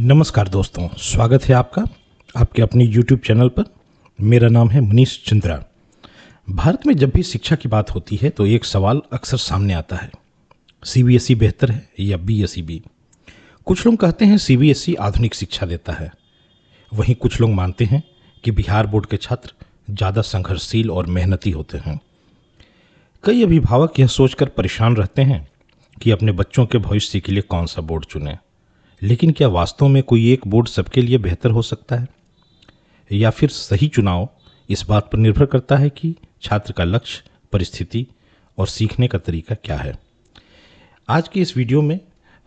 नमस्कार दोस्तों, स्वागत है आपका आपके अपने YouTube चैनल पर। मेरा नाम है मनीष चंद्रा। भारत में जब भी शिक्षा की बात होती है तो एक सवाल अक्सर सामने आता है, सीबीएसई बेहतर है या बीएसईबी। कुछ लोग कहते हैं सीबीएसई आधुनिक शिक्षा देता है, वहीं कुछ लोग मानते हैं कि बिहार बोर्ड के छात्र ज़्यादा संघर्षशील और मेहनती होते हैं। कई अभिभावक यह सोचकर परेशान रहते हैं कि अपने बच्चों के भविष्य के लिए कौन सा बोर्ड चुनें, लेकिन क्या वास्तव में कोई एक बोर्ड सबके लिए बेहतर हो सकता है, या फिर सही चुनाव इस बात पर निर्भर करता है कि छात्र का लक्ष्य, परिस्थिति और सीखने का तरीका क्या है। आज की इस वीडियो में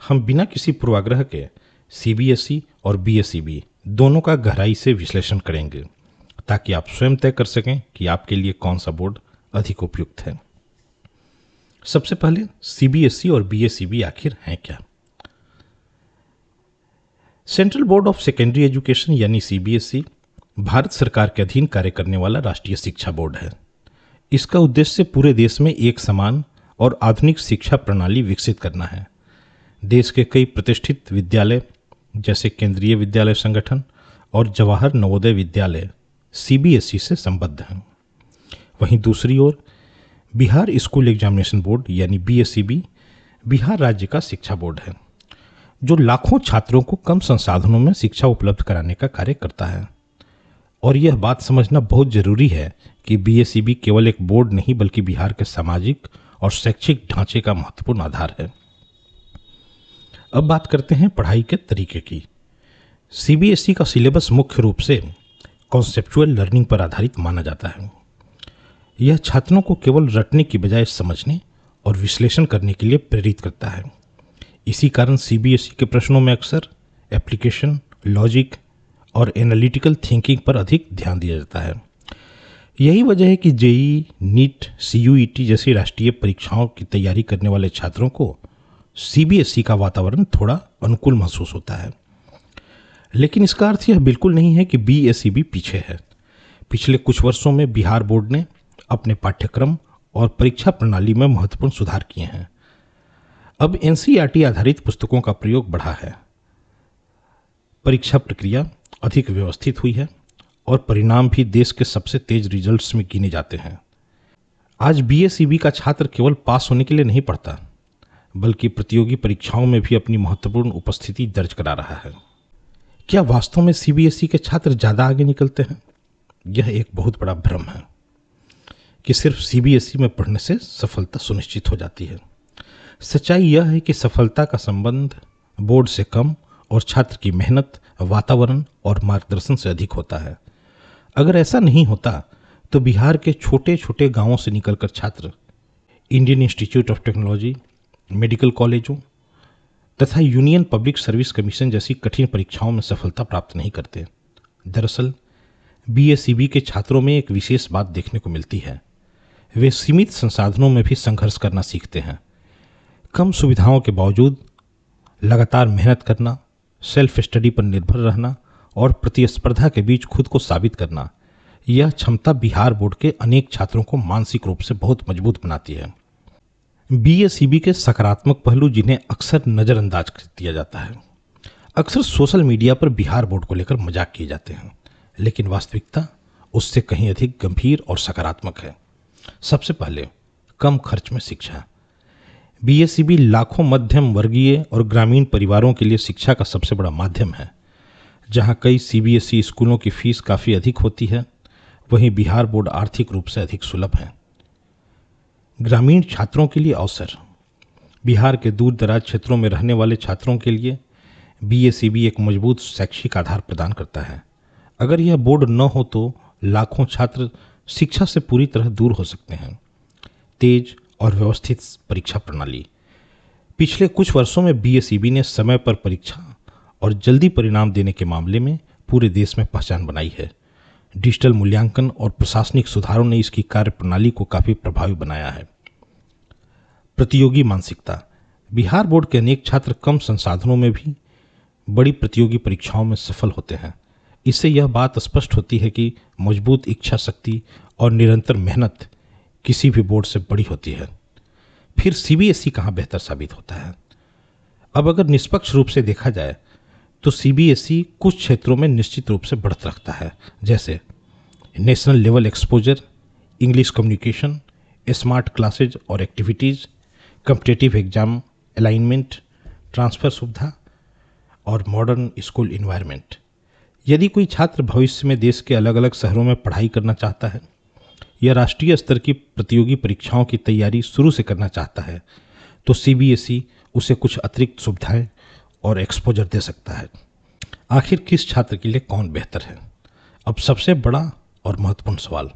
हम बिना किसी पूर्वाग्रह के सीबीएसई और बीएसईबी दोनों का गहराई से विश्लेषण करेंगे, ताकि आप स्वयं तय कर सकें कि आपके लिए कौन सा बोर्ड अधिक उपयुक्त है। सबसे पहले सीबीएसई और बीएसईबी आखिर हैं क्या। Central board of secondary education यानी सीबीएसई भारत सरकार के अधीन कार्य करने वाला राष्ट्रीय शिक्षा बोर्ड है। इसका उद्देश्य पूरे देश में एक समान और आधुनिक शिक्षा प्रणाली विकसित करना है। देश के कई प्रतिष्ठित विद्यालय जैसे केंद्रीय विद्यालय संगठन और जवाहर नवोदय विद्यालय सीबीएसई से संबद्ध हैं। वहीं दूसरी ओर बिहार स्कूल एग्जामिनेशन बोर्ड यानी बीएसईबी बिहार राज्य का शिक्षा बोर्ड है, जो लाखों छात्रों को कम संसाधनों में शिक्षा उपलब्ध कराने का कार्य करता है। और यह बात समझना बहुत जरूरी है कि बीएसईबी केवल एक बोर्ड नहीं बल्कि बिहार के सामाजिक और शैक्षिक ढांचे का महत्वपूर्ण आधार है। अब बात करते हैं पढ़ाई के तरीके की। सीबीएसई का सिलेबस मुख्य रूप से कॉन्सेप्चुअल लर्निंग पर आधारित माना जाता है। यह छात्रों को केवल रटने की बजाय समझने और विश्लेषण करने के लिए प्रेरित करता है। इसी कारण सीबीएसई के प्रश्नों में अक्सर एप्लीकेशन, लॉजिक और एनालिटिकल थिंकिंग पर अधिक ध्यान दिया जाता है। यही वजह है कि जेईई, नीट, सीयूईटी जैसी राष्ट्रीय परीक्षाओं की तैयारी करने वाले छात्रों को सीबीएसई का वातावरण थोड़ा अनुकूल महसूस होता है। लेकिन इसका अर्थ यह बिल्कुल नहीं है कि बीएसईबी पीछे है। पिछले कुछ वर्षों में बिहार बोर्ड ने अपने पाठ्यक्रम और परीक्षा प्रणाली में महत्वपूर्ण सुधार किए हैं। अब एनसीईआरटी आधारित पुस्तकों का प्रयोग बढ़ा है, परीक्षा प्रक्रिया अधिक व्यवस्थित हुई है और परिणाम भी देश के सबसे तेज रिजल्ट्स में गिने जाते हैं। आज बीएसईबी का छात्र केवल पास होने के लिए नहीं पढ़ता, बल्कि प्रतियोगी परीक्षाओं में भी अपनी महत्वपूर्ण उपस्थिति दर्ज करा रहा है। क्या वास्तव में सीबीएसई के छात्र ज़्यादा आगे निकलते हैं? यह एक बहुत बड़ा भ्रम है कि सिर्फ सीबीएसई में पढ़ने से सफलता सुनिश्चित हो जाती है। सच्चाई यह है कि सफलता का संबंध बोर्ड से कम और छात्र की मेहनत, वातावरण और मार्गदर्शन से अधिक होता है। अगर ऐसा नहीं होता तो बिहार के छोटे छोटे गांवों से निकलकर छात्र Indian institute of technology, medical कॉलेजों तथा यूनियन पब्लिक सर्विस कमीशन जैसी कठिन परीक्षाओं में सफलता प्राप्त नहीं करते। दरअसल बीएसईबी के छात्रों में एक विशेष बात देखने को मिलती है। वे सीमित संसाधनों में भी संघर्ष करना सीखते हैं। कम सुविधाओं के बावजूद लगातार मेहनत करना, सेल्फ स्टडी पर निर्भर रहना और प्रतिस्पर्धा के बीच खुद को साबित करना, यह क्षमता बिहार बोर्ड के अनेक छात्रों को मानसिक रूप से बहुत मजबूत बनाती है। बीएसईबी के सकारात्मक पहलू जिन्हें अक्सर नज़रअंदाज कर दिया जाता है। अक्सर सोशल मीडिया पर बिहार बोर्ड को लेकर मजाक किए जाते हैं, लेकिन वास्तविकता उससे कहीं अधिक गंभीर और सकारात्मक है। सबसे पहले, कम खर्च में शिक्षा। बीएसईबी लाखों मध्यम वर्गीय और ग्रामीण परिवारों के लिए शिक्षा का सबसे बड़ा माध्यम है। जहां कई सीबीएसई स्कूलों की फीस काफ़ी अधिक होती है, वहीं बिहार बोर्ड आर्थिक रूप से अधिक सुलभ है। ग्रामीण छात्रों के लिए अवसर। बिहार के दूर दराज क्षेत्रों में रहने वाले छात्रों के लिए बीएसईबी एक मजबूत शैक्षिक आधार प्रदान करता है। अगर यह बोर्ड न हो तो लाखों छात्र शिक्षा से पूरी तरह दूर हो सकते हैं। तेज और व्यवस्थित परीक्षा प्रणाली। पिछले कुछ वर्षों में बीएसईबी ने समय पर परीक्षा और जल्दी परिणाम देने के मामले में पूरे देश में पहचान बनाई है। डिजिटल मूल्यांकन और प्रशासनिक सुधारों ने इसकी कार्य प्रणाली को काफ़ी प्रभावी बनाया है। प्रतियोगी मानसिकता। बिहार बोर्ड के अनेक छात्र कम संसाधनों में भी बड़ी प्रतियोगी परीक्षाओं में सफल होते हैं। इससे यह बात स्पष्ट होती है कि मजबूत इच्छा शक्ति और निरंतर मेहनत किसी भी बोर्ड से बड़ी होती है। फिर सीबीएसई कहाँ बेहतर साबित होता है? अब अगर निष्पक्ष रूप से देखा जाए तो सीबीएसई कुछ क्षेत्रों में निश्चित रूप से बढ़त रखता है, जैसे national level exposure, English communication, smart classes और activities, competitive exam alignment, transfer सुविधा और मॉडर्न स्कूल इन्वायरमेंट। यदि कोई छात्र भविष्य में देश के अलग अलग शहरों में पढ़ाई करना चाहता है या राष्ट्रीय स्तर की प्रतियोगी परीक्षाओं की तैयारी शुरू से करना चाहता है, तो सीबीएसई उसे कुछ अतिरिक्त सुविधाएं और एक्सपोजर दे सकता है। आखिर किस छात्र के लिए कौन बेहतर है? अब सबसे बड़ा और महत्वपूर्ण सवाल,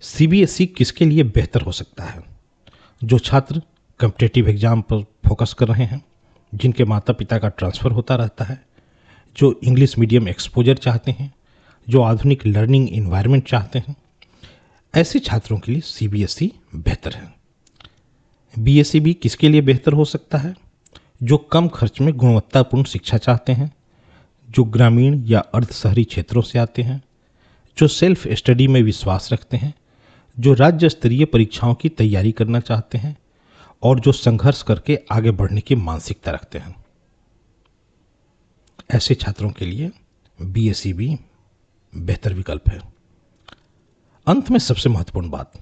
सीबीएसई किसके लिए बेहतर हो सकता है? जो छात्र कॉम्पिटिटिव एग्जाम पर फोकस कर रहे हैं, जिनके माता पिता का ट्रांसफ़र होता रहता है, जो इंग्लिश मीडियम एक्सपोजर चाहते हैं, जो आधुनिक लर्निंग इन्वायरमेंट चाहते हैं, ऐसे छात्रों के लिए सीबीएसई बेहतर है। बीएसईबी किसके लिए बेहतर हो सकता है? जो कम खर्च में गुणवत्तापूर्ण शिक्षा चाहते हैं, जो ग्रामीण या अर्ध शहरी क्षेत्रों से आते हैं, जो सेल्फ स्टडी में विश्वास रखते हैं, जो राज्य स्तरीय परीक्षाओं की तैयारी करना चाहते हैं और जो संघर्ष करके आगे बढ़ने की मानसिकता रखते हैं। ऐसे छात्रों के लिए बीएसईबी बेहतर विकल्प है। अंत में सबसे महत्वपूर्ण बात,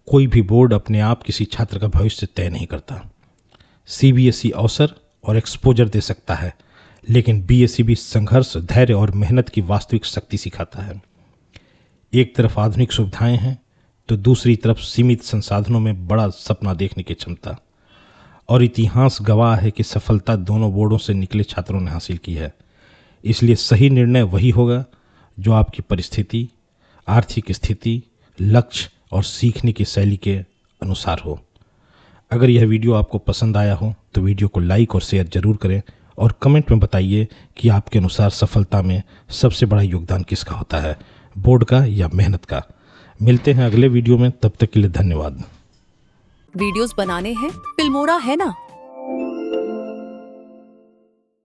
कोई भी बोर्ड अपने आप किसी छात्र का भविष्य तय नहीं करता। सीबीएसई अवसर और एक्सपोजर दे सकता है, लेकिन बीएसईबी संघर्ष, धैर्य और मेहनत की वास्तविक शक्ति सिखाता है। एक तरफ आधुनिक सुविधाएं हैं तो दूसरी तरफ सीमित संसाधनों में बड़ा सपना देखने की क्षमता। और इतिहास गवाह है कि सफलता दोनों बोर्डों से निकले छात्रों ने हासिल की है। इसलिए सही निर्णय वही होगा जो आपकी परिस्थिति, आर्थिक स्थिति, लक्ष्य और सीखने की शैली के अनुसार हो। अगर यह वीडियो आपको पसंद आया हो तो वीडियो को लाइक और शेयर जरूर करें और कमेंट में बताइए कि आपके अनुसार सफलता में सबसे बड़ा योगदान किसका होता है, बोर्ड का या मेहनत का। मिलते हैं अगले वीडियो में, तब तक के लिए धन्यवाद। वीडियोस बनाने हैं फिल्मोरा है ना।